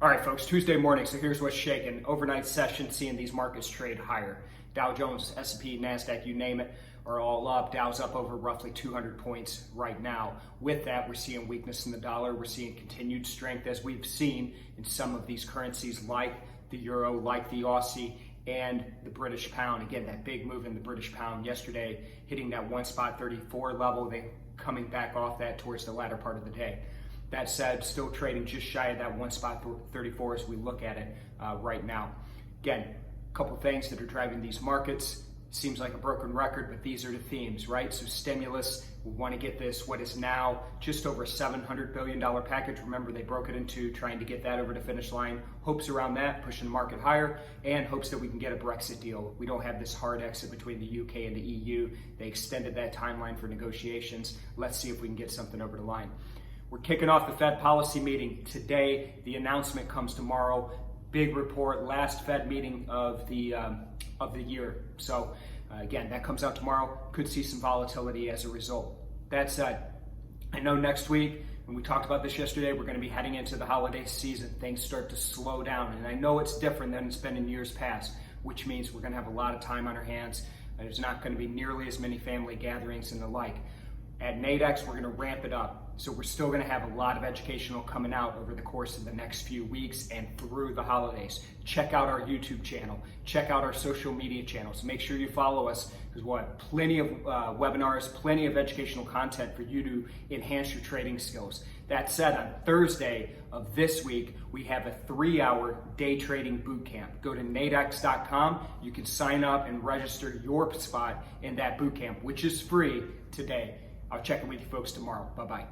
All right, folks, Tuesday morning, so here's what's shaking. Overnight session, seeing these markets trade higher. Dow Jones, S&P, NASDAQ, you name it, are all up. Dow's up over roughly 200 points right now. With that, we're seeing weakness in the dollar. We're seeing continued strength, as we've seen in some of these currencies like the euro, like the Aussie, and the British pound. Again, that big move in the British pound yesterday, hitting that 1.34 level, then coming back off that towards the latter part of the day. That said, still trading just shy of that 1.34 as we look at it right now. Again, a couple things that are driving these markets. Seems like a broken record, but these are the themes, right? So stimulus, we want to get this, what is now just over a $700 billion package. Remember, they broke it into trying to get that over the finish line. Hopes around that, pushing the market higher, and hopes that we can get a Brexit deal. We don't have this hard exit between the UK and the EU. They extended that timeline for negotiations. Let's see if we can get something over the line. We're kicking off the Fed policy meeting today. The announcement comes tomorrow. Big report, last Fed meeting of the year. So again, that comes out tomorrow. Could see some volatility as a result. That said, I know next week, and we talked about this yesterday, we're going to be heading into the holiday season. Things start to slow down, and I know it's different than it's been in years past, which means we're going to have a lot of time on our hands. There's not going to be nearly as many family gatherings and the like. At Nadex, we're going to ramp it up. So we're still going to have a lot of educational coming out over the course of the next few weeks and through the holidays. Check out our YouTube channel. Check out our social media channels. Make sure you follow us because we'll have plenty of webinars, plenty of educational content for you to enhance your trading skills. That said, on Thursday of this week, we have a 3-hour day trading boot camp. Go to nadex.com. You can sign up and register your spot in that boot camp, which is free today. I'll check in with you folks tomorrow. Bye-bye.